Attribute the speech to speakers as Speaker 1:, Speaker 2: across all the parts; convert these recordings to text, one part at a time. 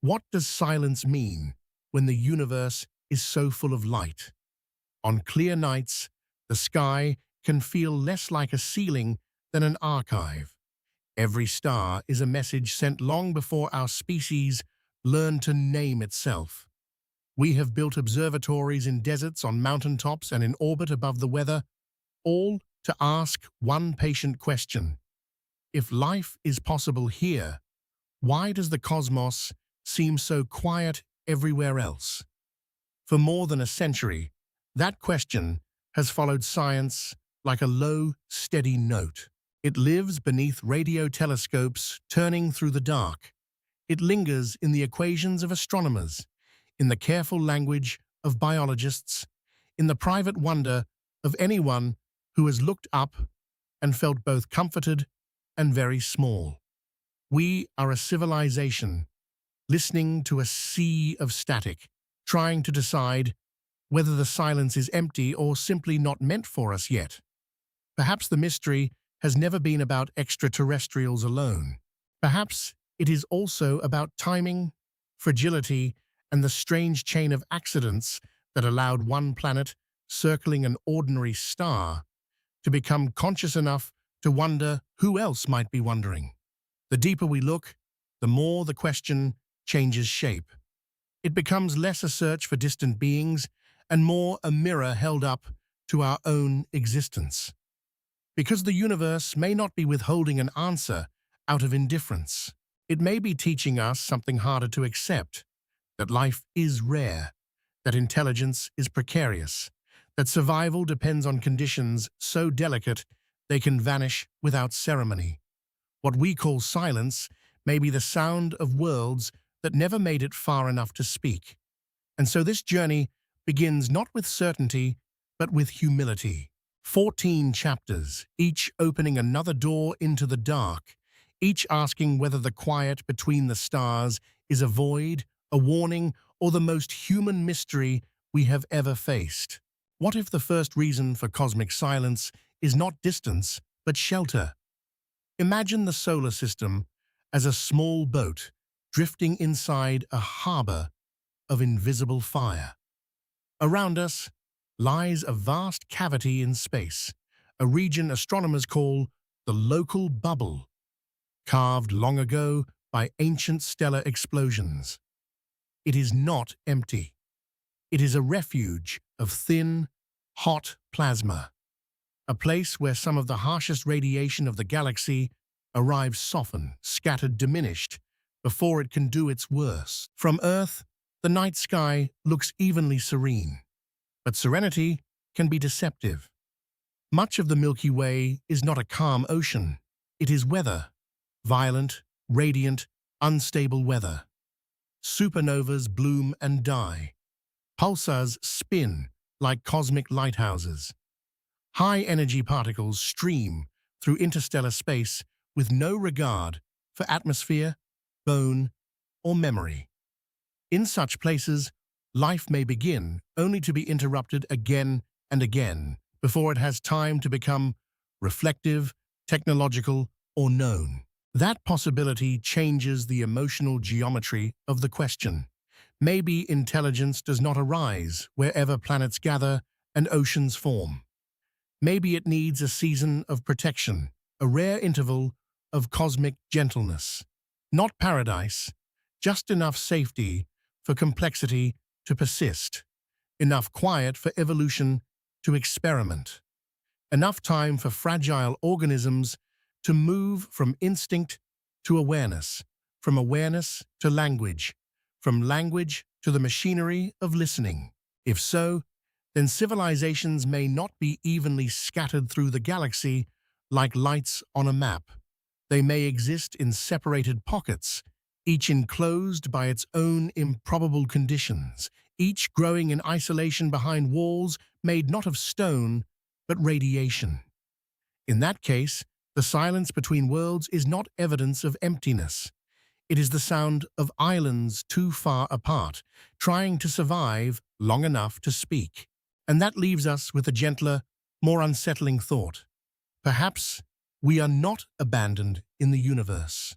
Speaker 1: What does silence mean when the universe is so full of light? On clear nights, the sky can feel less like a ceiling than an archive. Every star is a message sent long before our species learned to name itself. We have built observatories in deserts, on mountaintops, and in orbit above the weather, all to ask one patient question. If life is possible here, why does the cosmos seem so quiet everywhere else? For more than a century, that question has followed science like a low, steady note. It lives beneath radio telescopes turning through the dark. It lingers in the equations of astronomers, in the careful language of biologists, in the private wonder of anyone who has looked up and felt both comforted and very small. We are a civilization listening to a sea of static, trying to decide whether the silence is empty or simply not meant for us yet. Perhaps the mystery has never been about extraterrestrials alone. Perhaps it is also about timing, fragility, and the strange chain of accidents that allowed one planet circling an ordinary star to become conscious enough to wonder who else might be wondering. The deeper we look, the more the question changes shape. It becomes less a search for distant beings and more a mirror held up to our own existence. Because the universe may not be withholding an answer out of indifference. It may be teaching us something harder to accept, that life is rare, that intelligence is precarious, that survival depends on conditions so delicate they can vanish without ceremony. What we call silence may be the sound of worlds that never made it far enough to speak. And so this journey begins not with certainty, but with humility. 14 chapters, each opening another door into the dark, each asking whether the quiet between the stars is a void, a warning, or the most human mystery we have ever faced. What if the first reason for cosmic silence is not distance, but shelter? Imagine the solar system as a small boat drifting inside a harbor of invisible fire. Around us lies a vast cavity in space, a region astronomers call the local bubble, carved long ago by ancient stellar explosions. It is not empty. It is a refuge of thin, hot plasma, a place where some of the harshest radiation of the galaxy arrives softened, scattered, diminished, before it can do its worst. From Earth, the night sky looks evenly serene, but serenity can be deceptive. Much of the Milky Way is not a calm ocean. It is weather, violent, radiant, unstable weather. Supernovas bloom and die. Pulsars spin like cosmic lighthouses. High-energy particles stream through interstellar space with no regard for atmosphere, bone, or memory. In such places, life may begin only to be interrupted again and again before it has time to become reflective, technological, or known. That possibility changes the emotional geometry of the question. Maybe intelligence does not arise wherever planets gather and oceans form. Maybe it needs a season of protection, a rare interval of cosmic gentleness. Not paradise, just enough safety for complexity to persist, enough quiet for evolution to experiment, enough time for fragile organisms to move from instinct to awareness, from awareness to language, from language to the machinery of listening. If so, then civilizations may not be evenly scattered through the galaxy like lights on a map. They may exist in separated pockets, each enclosed by its own improbable conditions, each growing in isolation behind walls made not of stone, but radiation. In that case, the silence between worlds is not evidence of emptiness. It is the sound of islands too far apart, trying to survive long enough to speak. And that leaves us with a gentler, more unsettling thought. Perhaps we are not abandoned in the universe.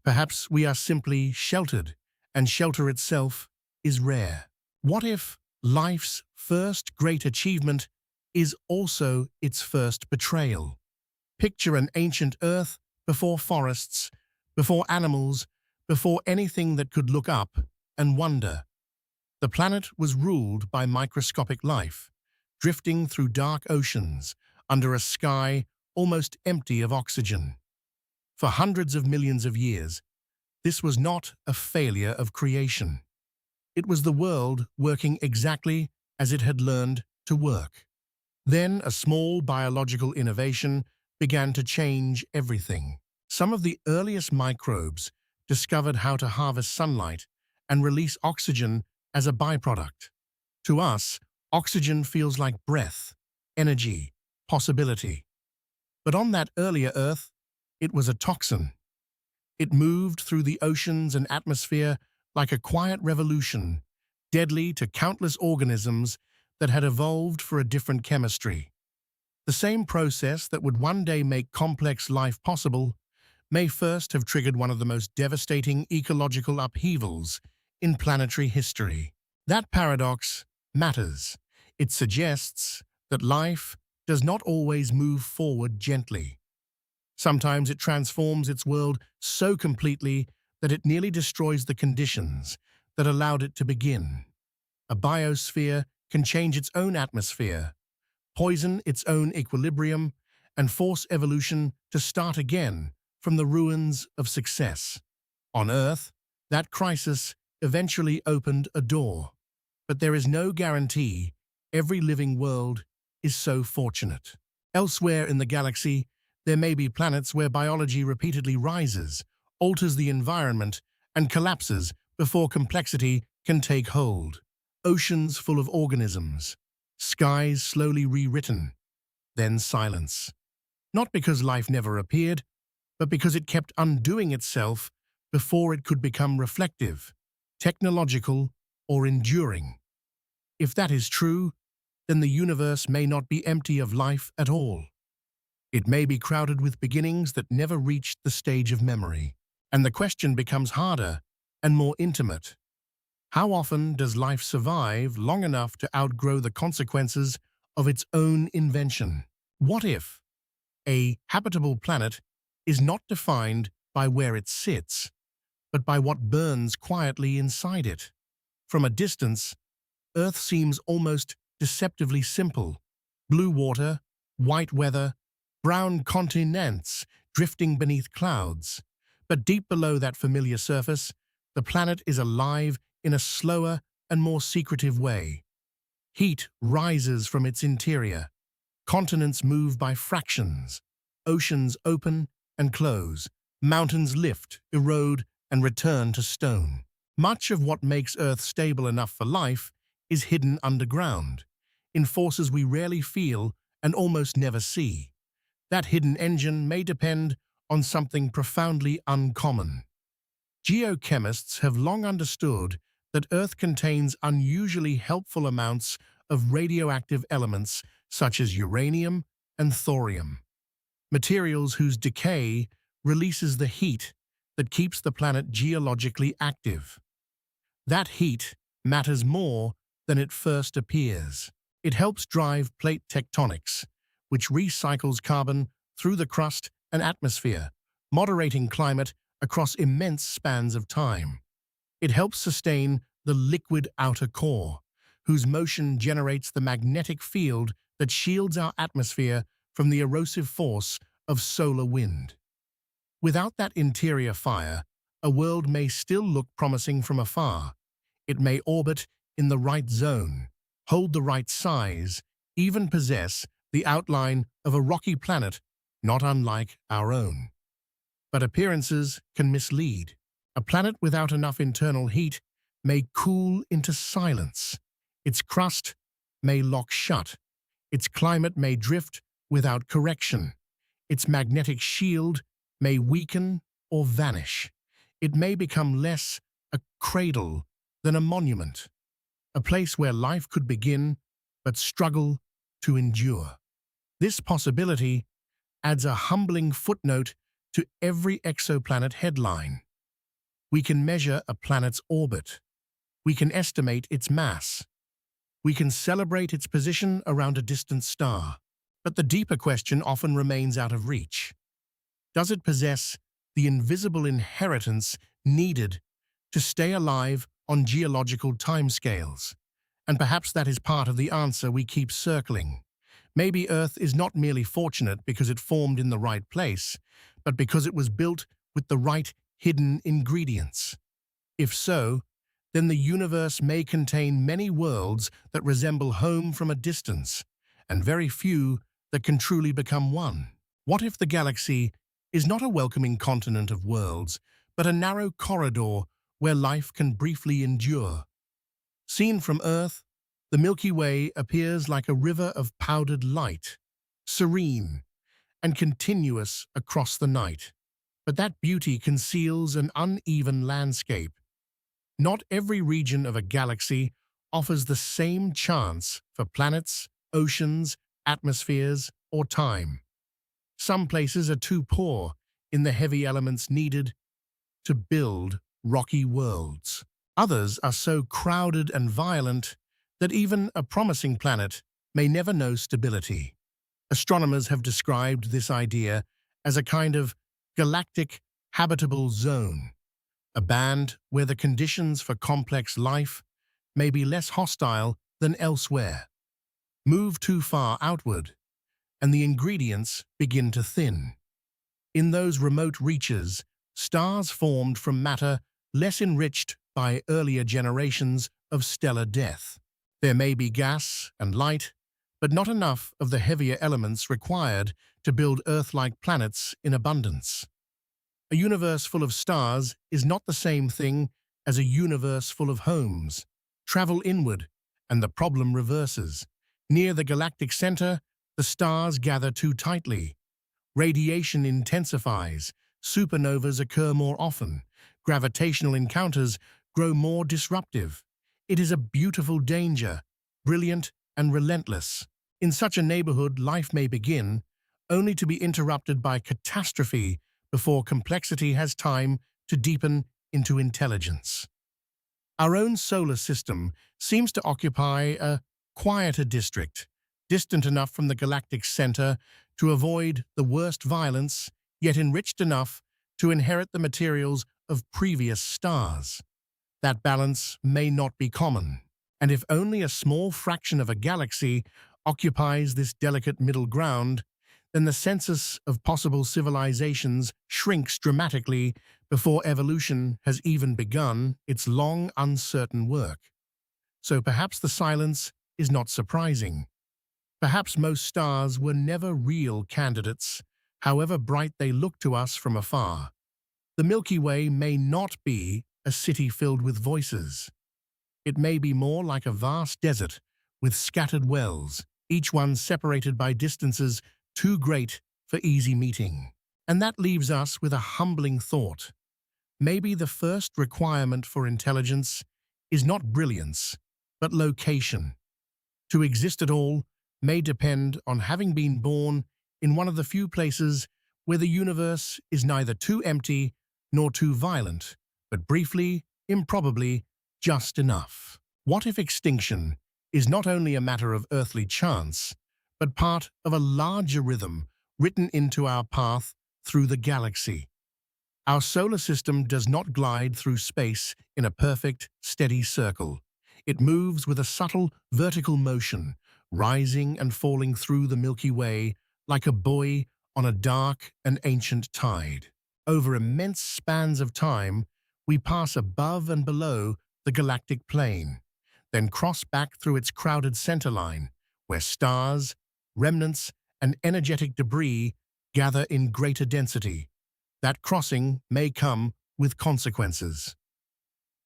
Speaker 1: Perhaps we are simply sheltered and shelter itself is rare. What if life's first great achievement is also its first betrayal? Picture an ancient Earth before forests, before animals, before anything that could look up and wonder. The planet was ruled by microscopic life, drifting through dark oceans under a sky almost empty of oxygen. For hundreds of millions of years, this was not a failure of creation. It was the world working exactly as it had learned to work. Then a small biological innovation began to change everything. Some of the earliest microbes discovered how to harvest sunlight and release oxygen as a byproduct. To us, oxygen feels like breath, energy, possibility. But on that earlier Earth, it was a toxin. It moved through the oceans and atmosphere like a quiet revolution, deadly to countless organisms that had evolved for a different chemistry. The same process that would one day make complex life possible may first have triggered one of the most devastating ecological upheavals in planetary history. That paradox matters. It suggests that life does not always move forward gently. Sometimes it transforms its world so completely that it nearly destroys the conditions that allowed it to begin. A biosphere can change its own atmosphere, poison its own equilibrium, and force evolution to start again from the ruins of success. On Earth, that crisis eventually opened a door. But there is no guarantee every living world is so fortunate. Elsewhere in the galaxy, there may be planets where biology repeatedly rises, alters the environment, and collapses before complexity can take hold. Oceans full of organisms, skies slowly rewritten, then silence. Not because life never appeared, but because it kept undoing itself before it could become reflective, technological, or enduring. If that is true, then the universe may not be empty of life at all. It may be crowded with beginnings that never reached the stage of memory. And the question becomes harder and more intimate. How often does life survive long enough to outgrow the consequences of its own invention? What if a habitable planet is not defined by where it sits, but by what burns quietly inside it? From a distance, Earth seems almost deceptively simple. Blue water, white weather, brown continents drifting beneath clouds. But deep below that familiar surface, the planet is alive in a slower and more secretive way. Heat rises from its interior. Continents move by fractions. Oceans open and close. Mountains lift, erode, and return to stone. Much of what makes Earth stable enough for life is hidden underground, in forces we rarely feel and almost never see. That hidden engine may depend on something profoundly uncommon. Geochemists have long understood that Earth contains unusually helpful amounts of radioactive elements such as uranium and thorium, materials whose decay releases the heat that keeps the planet geologically active. That heat matters more than it first appears. It helps drive plate tectonics, which recycles carbon through the crust and atmosphere, moderating climate across immense spans of time. It helps sustain the liquid outer core, whose motion generates the magnetic field that shields our atmosphere from the erosive force of solar wind. Without that interior fire, a world may still look promising from afar. It may orbit in the right zone, hold the right size, even possess the outline of a rocky planet not unlike our own. But appearances can mislead. A planet without enough internal heat may cool into silence. Its crust may lock shut. Its climate may drift without correction. Its magnetic shield may weaken or vanish. It may become less a cradle than a monument, a place where life could begin but struggle to endure. This possibility adds a humbling footnote to every exoplanet headline. We can measure a planet's orbit. We can estimate its mass. We can celebrate its position around a distant star. But the deeper question often remains out of reach. Does it possess the invisible inheritance needed to stay alive on geological timescales? And perhaps that is part of the answer we keep circling. Maybe Earth is not merely fortunate because it formed in the right place, but because it was built with the right hidden ingredients. If so, then the universe may contain many worlds that resemble home from a distance, and very few that can truly become one. What if the galaxy is not a welcoming continent of worlds, but a narrow corridor where life can briefly endure? Seen from Earth, the Milky Way appears like a river of powdered light, serene and continuous across the night. But that beauty conceals an uneven landscape. Not every region of a galaxy offers the same chance for planets, oceans, atmospheres, or time. Some places are too poor in the heavy elements needed to build rocky worlds. Others are so crowded and violent that even a promising planet may never know stability. Astronomers have described this idea as a kind of galactic habitable zone, a band where the conditions for complex life may be less hostile than elsewhere. Move too far outward, and the ingredients begin to thin. In those remote reaches, stars formed from matter less enriched by earlier generations of stellar death. There may be gas and light, but not enough of the heavier elements required to build Earth-like planets in abundance. A universe full of stars is not the same thing as a universe full of homes. Travel inward, and the problem reverses. Near the galactic center, the stars gather too tightly. Radiation intensifies, supernovas occur more often, gravitational encounters grow more disruptive. It is a beautiful danger, brilliant and relentless. In such a neighborhood, life may begin, only to be interrupted by catastrophe before complexity has time to deepen into intelligence. Our own solar system seems to occupy a quieter district, distant enough from the galactic center to avoid the worst violence, yet enriched enough to inherit the materials of previous stars. That balance may not be common, and if only a small fraction of a galaxy occupies this delicate middle ground, then the census of possible civilizations shrinks dramatically before evolution has even begun its long, uncertain work. So perhaps the silence is not surprising. Perhaps most stars were never real candidates, however bright they look to us from afar. The Milky Way may not be a city filled with voices. It may be more like a vast desert with scattered wells, each one separated by distances too great for easy meeting. And that leaves us with a humbling thought. Maybe the first requirement for intelligence is not brilliance, but location. To exist at all may depend on having been born in one of the few places where the universe is neither too empty nor too violent, but briefly, improbably, just enough. What if extinction is not only a matter of earthly chance, but part of a larger rhythm written into our path through the galaxy? Our solar system does not glide through space in a perfect, steady circle. It moves with a subtle, vertical motion, rising and falling through the Milky Way like a buoy on a dark and ancient tide. Over immense spans of time, we pass above and below the galactic plane, then cross back through its crowded center line, where stars, remnants, and energetic debris gather in greater density. That crossing may come with consequences.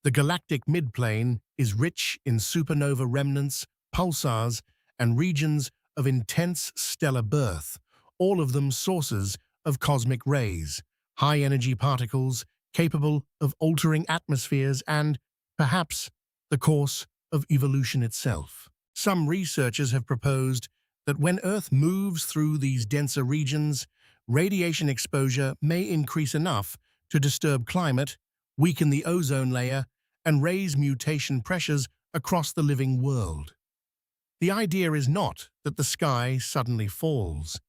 Speaker 1: The galactic midplane is rich in supernova remnants, pulsars, and regions of intense stellar birth, all of them sources of cosmic rays, high-energy particles capable of altering atmospheres and, perhaps, the course of evolution itself. Some researchers have proposed that when Earth moves through these denser regions, radiation exposure may increase enough to disturb climate weaken the ozone layer, and raise mutation pressures across the living world. The idea is not that the sky suddenly falls.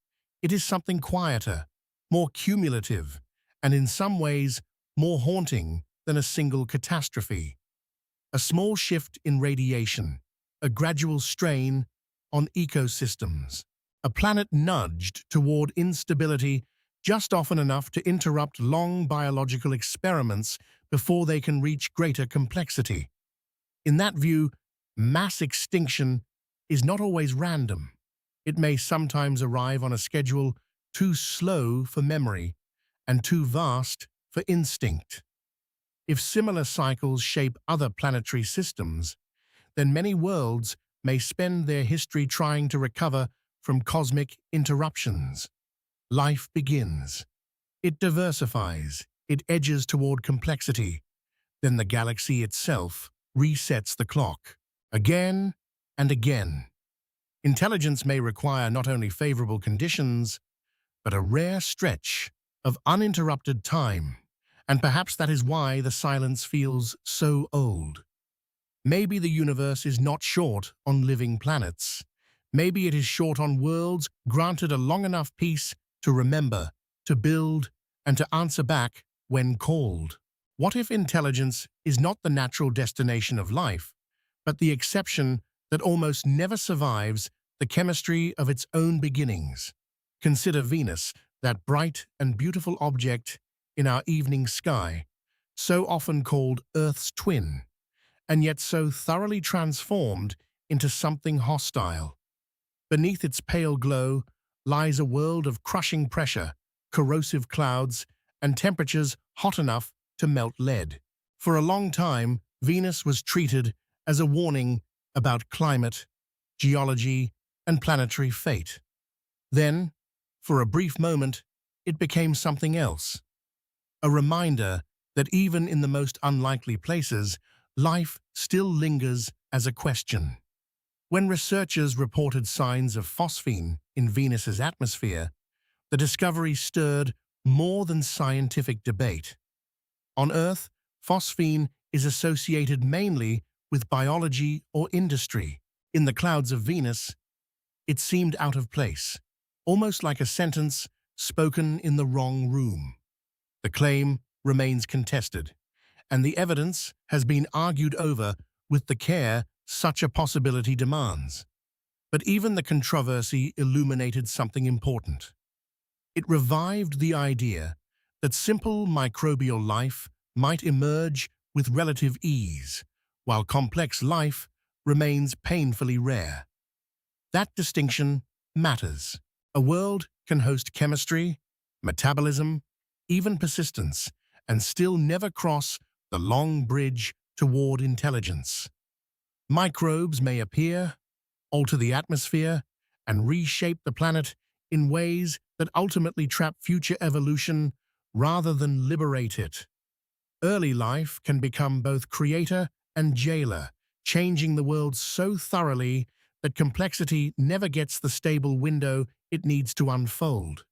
Speaker 1: It is something quieter, more cumulative, and in some ways more haunting than a single catastrophe. A small shift in radiation, a gradual strain on ecosystems, a planet nudged toward instability just often enough to interrupt long biological experiments before they can reach greater complexity. In that view, mass extinction is not always random. It may sometimes arrive on a schedule too slow for memory and too vast for instinct. If similar cycles shape other planetary systems, then many worlds may spend their history trying to recover from cosmic interruptions. Life begins. It diversifies. It edges toward complexity. Then the galaxy itself resets the clock. Again and again. Intelligence may require not only favorable conditions, but a rare stretch of uninterrupted time. And perhaps that is why the silence feels so old. Maybe the universe is not short on living planets. Maybe it is short on worlds granted a long enough peace to remember, to build, and to answer back when called. What if intelligence is not the natural destination of life, but the exception that almost never survives the chemistry of its own beginnings? Consider Venus, that bright and beautiful object in our evening sky, so often called Earth's twin, and yet so thoroughly transformed into something hostile. Beneath its pale glow lies a world of crushing pressure, corrosive clouds, and temperatures hot enough to melt lead. For a long time, Venus was treated as a warning about climate, geology, and planetary fate. Then, for a brief moment, it became something else. A reminder that even in the most unlikely places, life still lingers as a question. When researchers reported signs of phosphine in Venus's atmosphere, the discovery stirred more than scientific debate. On Earth, phosphine is associated mainly with biology or industry. In the clouds of Venus, it seemed out of place, almost like a sentence spoken in the wrong room. The claim remains contested, and the evidence has been argued over with the care such a possibility demands. But even the controversy illuminated something important. It revived the idea that simple microbial life might emerge with relative ease, while complex life remains painfully rare. That distinction matters. A world can host chemistry, metabolism, even persistence, and still never cross the long bridge toward intelligence. Microbes may appear, alter the atmosphere, and reshape the planet in ways that ultimately trap future evolution rather than liberate it. Early life can become both creator and jailer, changing the world so thoroughly that complexity never gets the stable window it needs to unfold.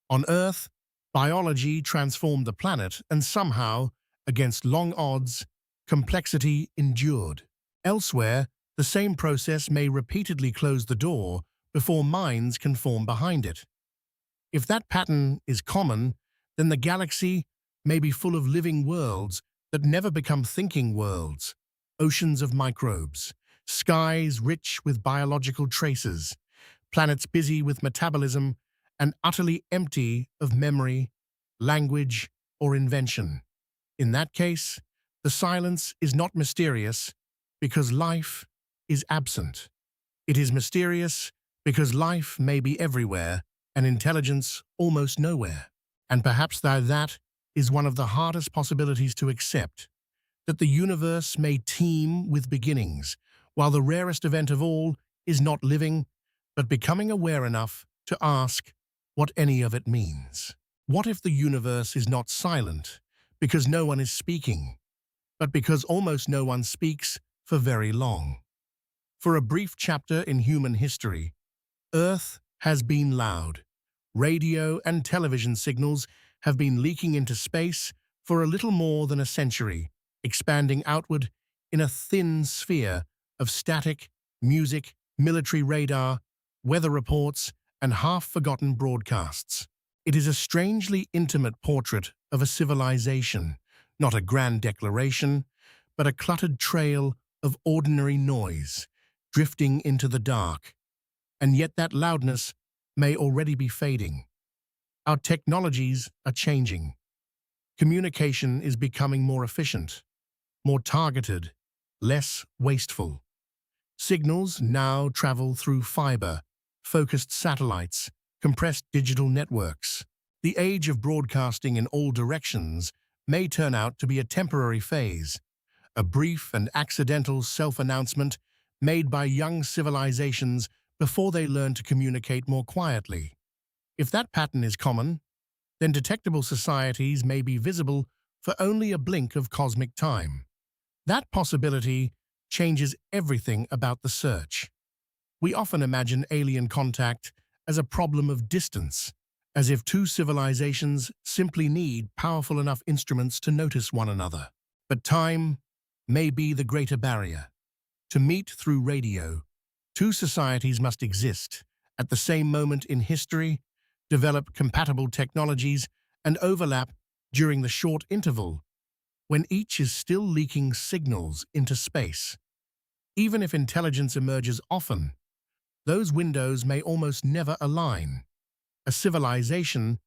Speaker 1: On Earth, biology transformed the planet, and somehow, against long odds, complexity endured. Elsewhere, the same process may repeatedly close the door before minds can form behind it. If that pattern is common, then the galaxy may be full of living worlds that never become thinking worlds, oceans of microbes, skies rich with biological traces, planets busy with metabolism and utterly empty of memory, language, or invention. In that case, the silence is not mysterious because life is absent. It is mysterious because life may be everywhere and intelligence almost nowhere. And perhaps that is one of the hardest possibilities to accept, that the universe may teem with beginnings, while the rarest event of all is not living, but becoming aware enough to ask what any of it means. What if the universe is not silent because no one is speaking, but because almost no one speaks for very long? For a brief chapter in human history, Earth has been loud. Radio and television signals have been leaking into space for a little more than a century, expanding outward in a thin sphere of static, music, military radar, weather reports, and half-forgotten broadcasts. It is a strangely intimate portrait of a civilization, not a grand declaration, but a cluttered trail of ordinary noise, drifting into the dark. And yet that loudness may already be fading. Our technologies are changing. Communication is becoming more efficient, more targeted, less wasteful. Signals now travel through fiber, focused satellites, compressed digital networks. The age of broadcasting in all directions may turn out to be a temporary phase, a brief and accidental self-announcement made by young civilizations before they learn to communicate more quietly. If that pattern is common, then detectable societies may be visible for only a blink of cosmic time. That possibility changes everything about the search. We often imagine alien contact as a problem of distance, as if two civilizations simply need powerful enough instruments to notice one another. But time may be the greater barrier. To meet through radio, two societies must exist at the same moment in history, develop compatible technologies, and overlap during the short interval when each is still leaking signals into space. Even if intelligence emerges often, those windows may almost never align. A civilization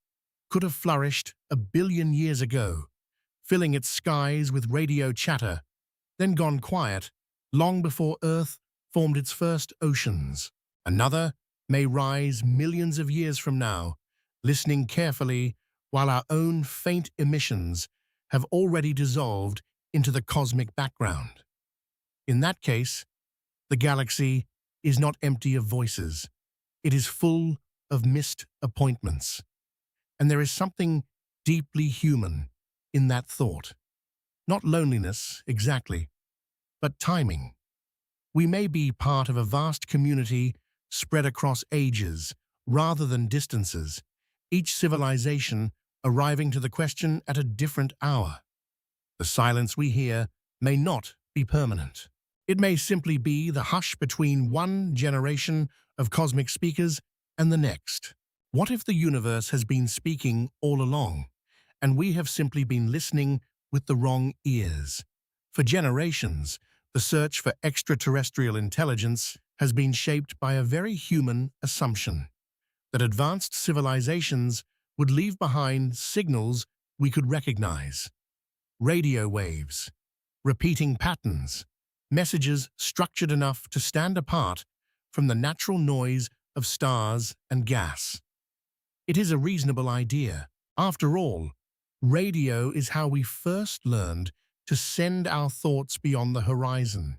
Speaker 1: could have flourished 1 billion years ago, filling its skies with radio chatter, then gone quiet long before Earth formed its first oceans. Another may rise millions of years from now, listening carefully while our own faint emissions have already dissolved into the cosmic background. In that case, the galaxy is not empty of voices. It is full of missed appointments. And there is something deeply human in that thought. Not loneliness, exactly, but timing. We may be part of a vast community spread across ages rather than distances, each civilization arriving to the question at a different hour. The silence we hear may not be permanent. It may simply be the hush between one generation of cosmic speakers and the next. What if the universe has been speaking all along, and we have simply been listening with the wrong ears? For generations, the search for extraterrestrial intelligence has been shaped by a very human assumption that advanced civilizations would leave behind signals we could recognize. Radio waves, repeating patterns, messages structured enough to stand apart from the natural noise of stars and gas. It is a reasonable idea. After all, radio is how we first learned to send our thoughts beyond the horizon.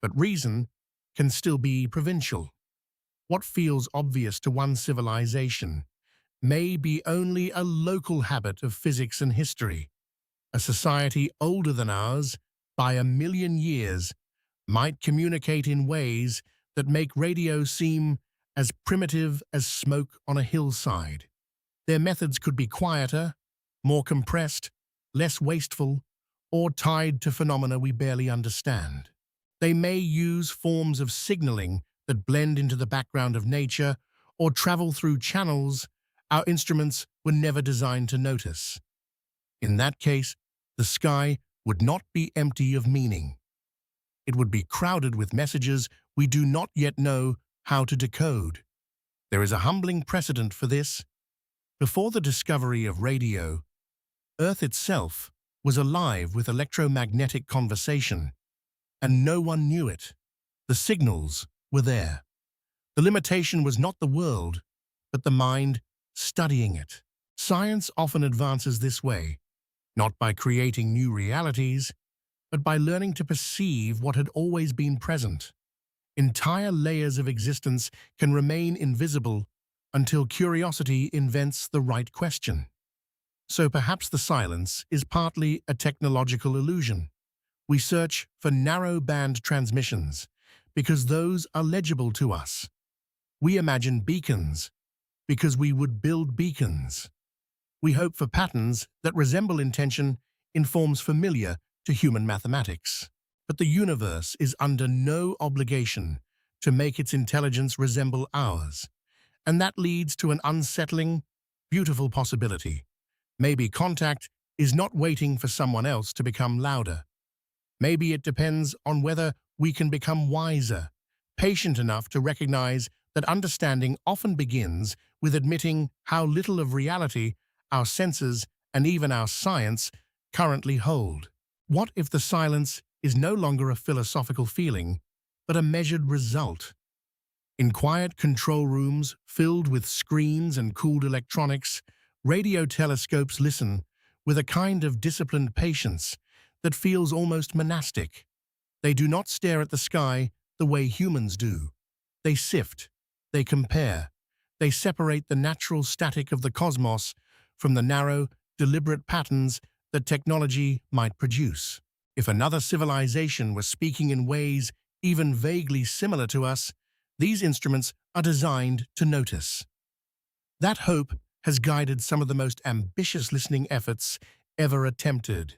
Speaker 1: But reason can still be provincial. What feels obvious to one civilization may be only a local habit of physics and history. A society older than ours by 1 million years might communicate in ways that make radio seem as primitive as smoke on a hillside. Their methods could be quieter, more compressed, less wasteful, or tied to phenomena we barely understand. They may use forms of signaling that blend into the background of nature or travel through channels our instruments were never designed to notice. In that case, the sky would not be empty of meaning. It would be crowded with messages we do not yet know how to decode. There is a humbling precedent for this. Before the discovery of radio, Earth itself was alive with electromagnetic conversation, and no one knew it. The signals were there. The limitation was not the world, but the mind studying it. Science often advances this way, not by creating new realities, but by learning to perceive what had always been present. Entire layers of existence can remain invisible until curiosity invents the right question. So perhaps the silence is partly a technological illusion. We search for narrow-band transmissions because those are legible to us. We imagine beacons because we would build beacons. We hope for patterns that resemble intention in forms familiar to human mathematics. But the universe is under no obligation to make its intelligence resemble ours, and that leads to an unsettling, beautiful possibility. Maybe contact is not waiting for someone else to become louder. Maybe it depends on whether we can become wiser, patient enough to recognize that understanding often begins with admitting how little of reality our senses and even our science currently hold. What if the silence is no longer a philosophical feeling, but a measured result? In quiet control rooms filled with screens and cooled electronics, radio telescopes listen with a kind of disciplined patience that feels almost monastic. They do not stare at the sky the way humans do. They sift, they compare, they separate the natural static of the cosmos from the narrow, deliberate patterns that technology might produce. If another civilization were speaking in ways even vaguely similar to us, these instruments are designed to notice. That hope has guided some of the most ambitious listening efforts ever attempted.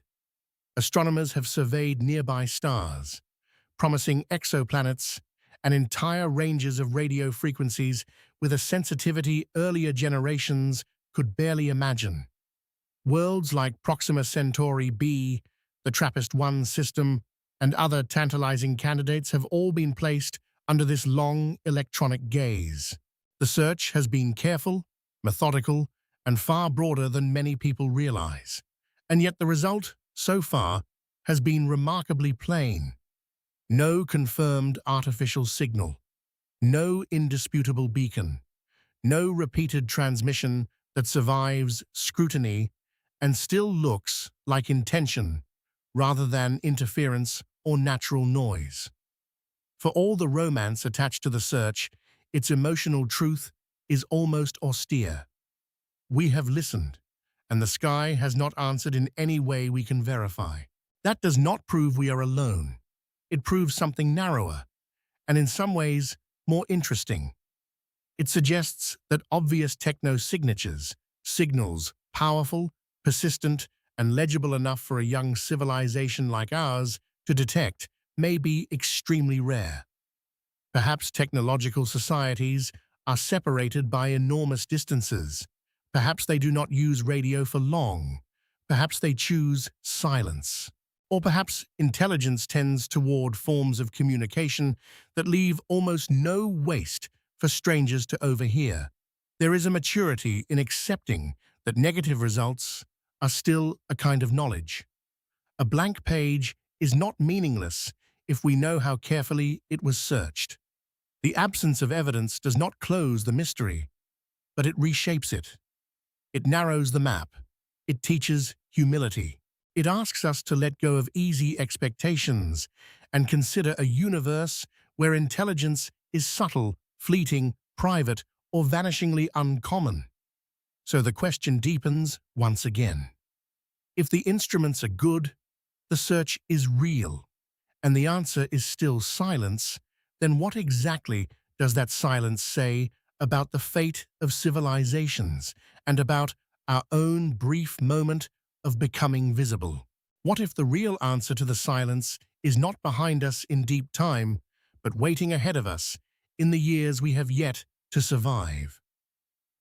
Speaker 1: Astronomers have surveyed nearby stars, promising exoplanets and entire ranges of radio frequencies with a sensitivity earlier generations could barely imagine. Worlds like Proxima Centauri b, the TRAPPIST-1 system, and other tantalizing candidates have all been placed under this long electronic gaze. The search has been careful, methodical, and far broader than many people realize. And yet the result, so far, has been remarkably plain. No confirmed artificial signal, no indisputable beacon, no repeated transmission that survives scrutiny and still looks like intention rather than interference or natural noise. For all the romance attached to the search, its emotional truth is almost austere. We have listened, and the sky has not answered in any way we can verify. That does not prove we are alone. It proves something narrower, and in some ways more interesting. It suggests that obvious techno-signatures, signals powerful, persistent, and legible enough for a young civilization like ours to detect, may be extremely rare. Perhaps technological societies are separated by enormous distances. Perhaps they do not use radio for long. Perhaps they choose silence. Or perhaps intelligence tends toward forms of communication that leave almost no waste for strangers to overhear. There is a maturity in accepting that negative results are still a kind of knowledge. A blank page is not meaningless if we know how carefully it was searched. The absence of evidence does not close the mystery, but it reshapes it. It narrows the map. It teaches humility. It asks us to let go of easy expectations and consider a universe where intelligence is subtle, fleeting, private, or vanishingly uncommon. So the question deepens once again. If the instruments are good, the search is real, and the answer is still silence, then what exactly does that silence say about the fate of civilizations and about our own brief moment of becoming visible? What if the real answer to the silence is not behind us in deep time, but waiting ahead of us in the years we have yet to survive?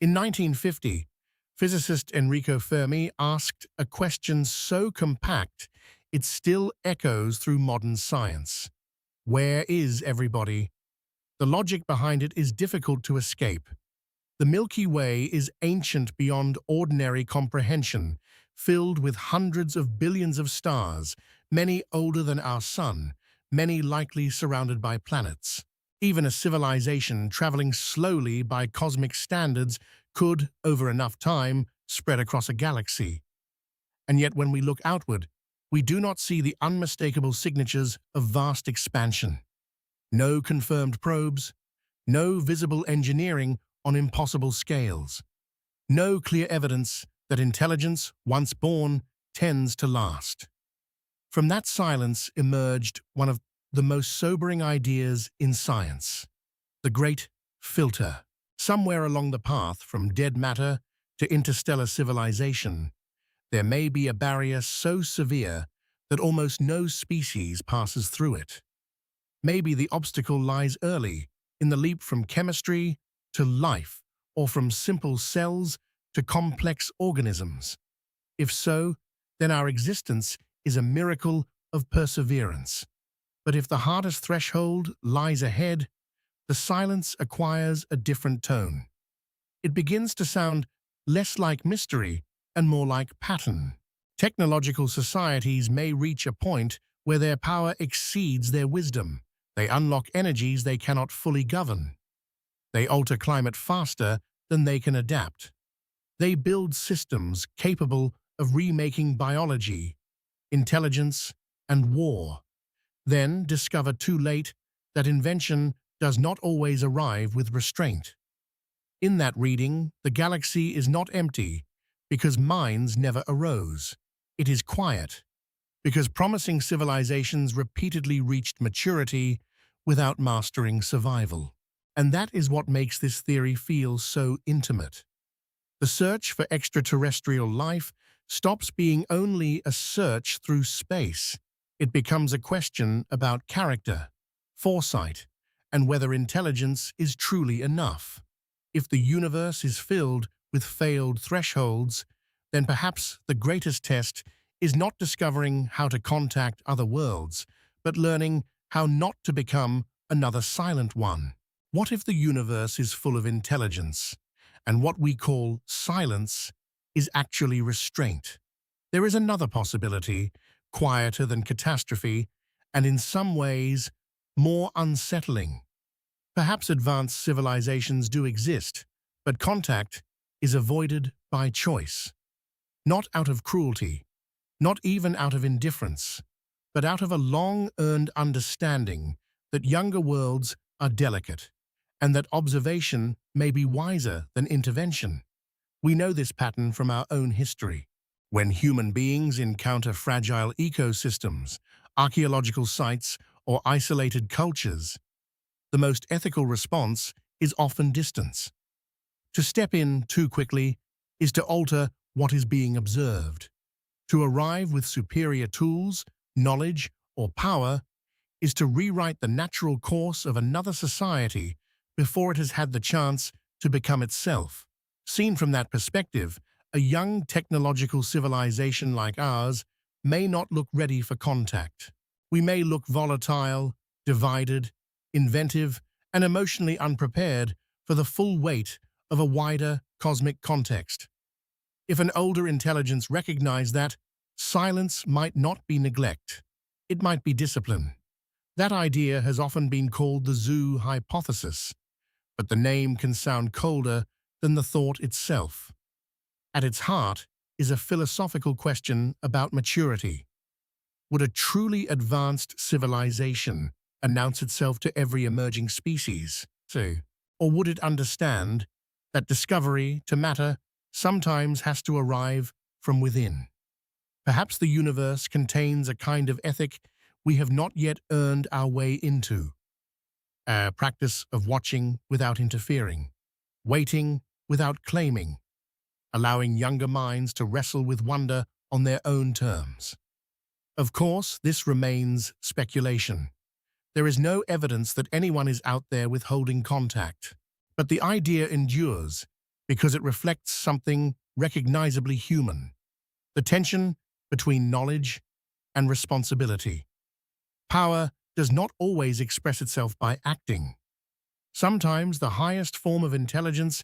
Speaker 1: In 1950, physicist Enrico Fermi asked a question so compact it still echoes through modern science. Where is everybody? The logic behind it is difficult to escape. The Milky Way is ancient beyond ordinary comprehension, filled with hundreds of billions of stars, many older than our sun, many likely surrounded by planets. Even a civilization traveling slowly by cosmic standards could, over enough time, spread across a galaxy. And yet when we look outward, we do not see the unmistakable signatures of vast expansion. No confirmed probes, no visible engineering on impossible scales, no clear evidence that intelligence, once born, tends to last. From that silence emerged one of the most sobering ideas in science, the great filter. Somewhere along the path from dead matter to interstellar civilization, there may be a barrier so severe that almost no species passes through it. Maybe the obstacle lies early in the leap from chemistry to life, or from simple cells to complex organisms. If so, then our existence is a miracle of perseverance. But if the hardest threshold lies ahead, the silence acquires a different tone. It begins to sound less like mystery and more like pattern. Technological societies may reach a point where their power exceeds their wisdom. They unlock energies they cannot fully govern. They alter climate faster than they can adapt. They build systems capable of remaking biology, intelligence, and war, then discover too late that invention does not always arrive with restraint. In that reading, the galaxy is not empty because minds never arose. It is quiet because promising civilizations repeatedly reached maturity without mastering survival. And that is what makes this theory feel so intimate. The search for extraterrestrial life stops being only a search through space. It becomes a question about character, foresight, and whether intelligence is truly enough. If the universe is filled with failed thresholds, then perhaps the greatest test is not discovering how to contact other worlds, but learning how not to become another silent one. What if the universe is full of intelligence, and what we call silence is actually restraint? There is another possibility, quieter than catastrophe, and in some ways more unsettling. Perhaps advanced civilizations do exist, but contact is avoided by choice. Not out of cruelty, not even out of indifference, but out of a long-earned understanding that younger worlds are delicate, and that observation may be wiser than intervention. We know this pattern from our own history. When human beings encounter fragile ecosystems, archaeological sites, or isolated cultures, the most ethical response is often distance. To step in too quickly is to alter what is being observed. To arrive with superior tools, knowledge, or power is to rewrite the natural course of another society before it has had the chance to become itself. Seen from that perspective, a young technological civilization like ours may not look ready for contact. We may look volatile, divided, inventive, and emotionally unprepared for the full weight of a wider cosmic context. If an older intelligence recognized that, silence might not be neglect. It might be discipline. That idea has often been called the zoo hypothesis, but the name can sound colder than the thought itself. At its heart is a philosophical question about maturity. Would a truly advanced civilization announce itself to every emerging species, or would it understand that discovery to matter sometimes has to arrive from within? Perhaps the universe contains a kind of ethic we have not yet earned our way into. A practice of watching without interfering, waiting without claiming, allowing younger minds to wrestle with wonder on their own terms. Of course, this remains speculation. There is no evidence that anyone is out there withholding contact. But the idea endures because it reflects something recognizably human: the tension between knowledge and responsibility. Power does not always express itself by acting. Sometimes the highest form of intelligence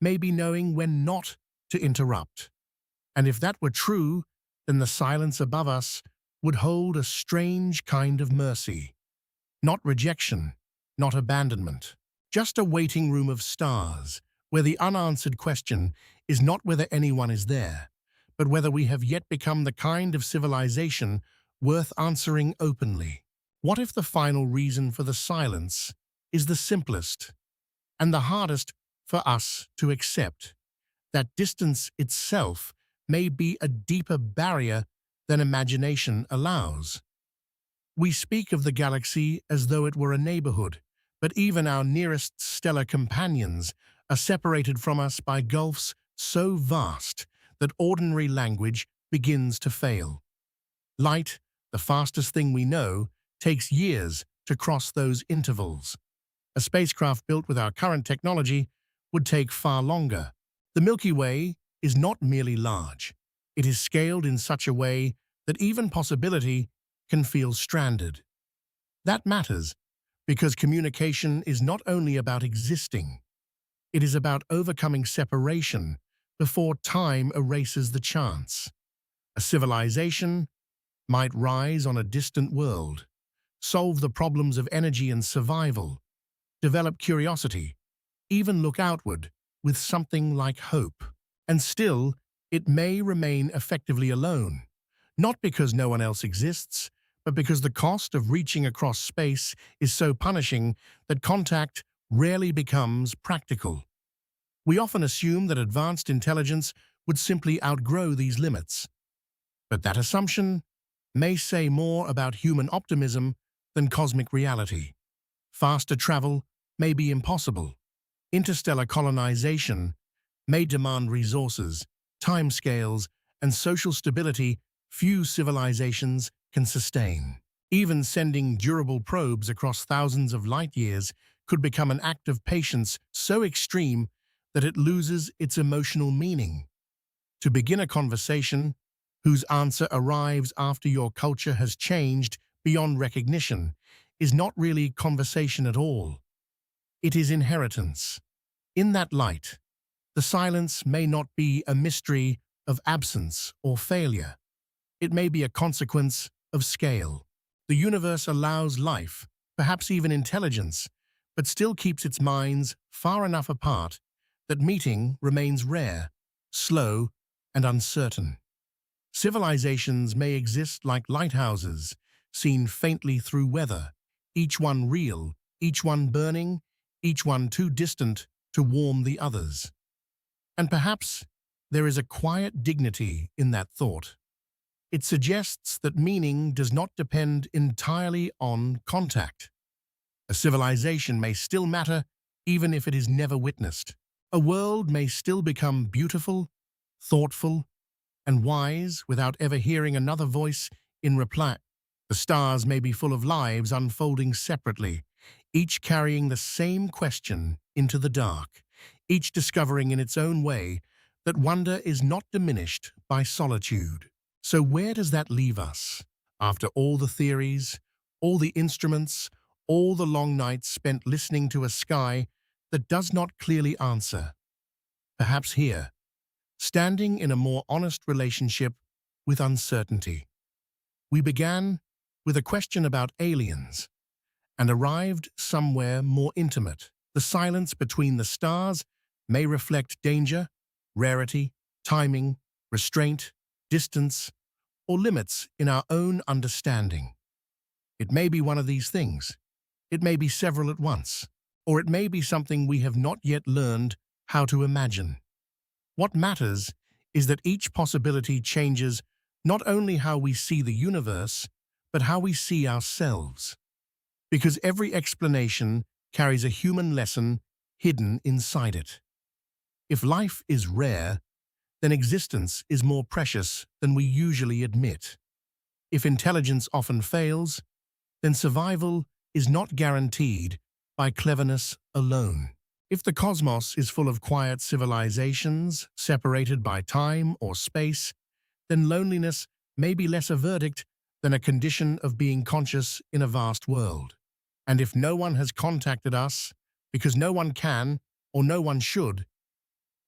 Speaker 1: may be knowing when not to interrupt. And if that were true, then the silence above us would hold a strange kind of mercy. Not rejection, not abandonment, just a waiting room of stars, where the unanswered question is not whether anyone is there, but whether we have yet become the kind of civilization worth answering openly. What if the final reason for the silence is the simplest and the hardest for us to accept? That distance itself may be a deeper barrier than imagination allows. We speak of the galaxy as though it were a neighborhood, but even our nearest stellar companions are separated from us by gulfs so vast that ordinary language begins to fail. Light, the fastest thing we know, takes years to cross those intervals. A spacecraft built with our current technology would take far longer. The Milky Way is not merely large. It is scaled in such a way that even possibility can feel stranded. That matters because communication is not only about existing, it is about overcoming separation before time erases the chance. A civilization might rise on a distant world, solve the problems of energy and survival, develop curiosity, even look outward with something like hope. And still, it may remain effectively alone, not because no one else exists, but because the cost of reaching across space is so punishing that contact rarely becomes practical. We often assume that advanced intelligence would simply outgrow these limits. But that assumption may say more about human optimism than cosmic reality. Faster travel may be impossible. Interstellar colonization may demand resources, timescales, and social stability few civilizations can sustain. Even sending durable probes across thousands of light-years could become an act of patience so extreme that it loses its emotional meaning. To begin a conversation whose answer arrives after your culture has changed beyond recognition is not really conversation at all. It is inheritance. In that light, the silence may not be a mystery of absence or failure. It may be a consequence of scale. The universe allows life, perhaps even intelligence, but still keeps its minds far enough apart that meeting remains rare, slow, and uncertain. Civilizations may exist like lighthouses, seen faintly through weather, each one real, each one burning, each one too distant to warm the others. And perhaps there is a quiet dignity in that thought. It suggests that meaning does not depend entirely on contact. A civilization may still matter even if it is never witnessed. A world may still become beautiful, thoughtful, and wise without ever hearing another voice in reply. The stars may be full of lives unfolding separately, each carrying the same question into the dark, each discovering in its own way that wonder is not diminished by solitude. So where does that leave us? After all the theories, all the instruments, all the long nights spent listening to a sky that does not clearly answer. Perhaps here, standing in a more honest relationship with uncertainty. We began with a question about aliens and arrived somewhere more intimate. The silence between the stars may reflect danger, rarity, timing, restraint, distance, or limits in our own understanding. It may be one of these things. It may be several at once, or it may be something we have not yet learned how to imagine. What matters is that each possibility changes not only how we see the universe, but how we see ourselves. Because every explanation carries a human lesson hidden inside it. If life is rare, then existence is more precious than we usually admit. If intelligence often fails, then survival is not guaranteed by cleverness alone. If the cosmos is full of quiet civilizations, separated by time or space, then loneliness may be less a verdict than a condition of being conscious in a vast world. And if no one has contacted us, because no one can or no one should,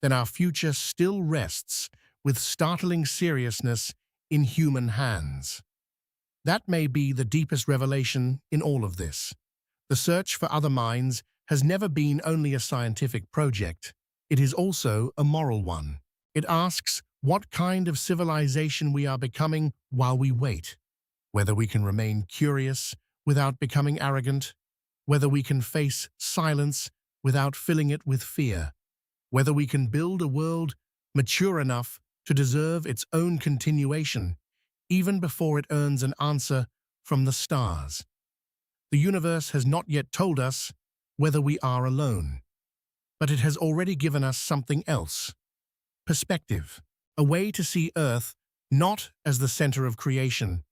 Speaker 1: then our future still rests with startling seriousness in human hands. That may be the deepest revelation in all of this. The search for other minds has never been only a scientific project. It is also a moral one. It asks what kind of civilization we are becoming while we wait, whether we can remain curious without becoming arrogant, whether we can face silence without filling it with fear, whether we can build a world mature enough to deserve its own continuation, even before it earns an answer from the stars. The universe has not yet told us whether we are alone, but it has already given us something else, perspective, a way to see Earth not as the center of creation,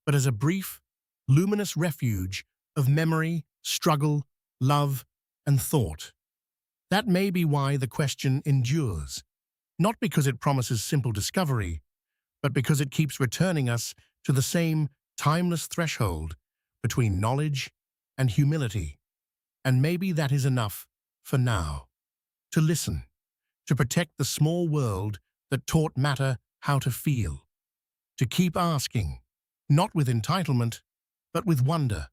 Speaker 1: but as a brief, luminous refuge of memory, struggle, love, and thought. That may be why the question endures, not because it promises simple discovery, but because it keeps returning us to the same timeless threshold between knowledge and humility. And maybe that is enough for now. To listen, to protect the small world that taught matter how to feel. To keep asking, not with entitlement, but with wonder.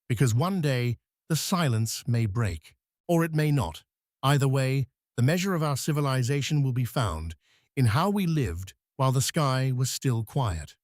Speaker 1: Because one day, the silence may break, or it may not. Either way, the measure of our civilization will be found in how we lived while the sky was still quiet.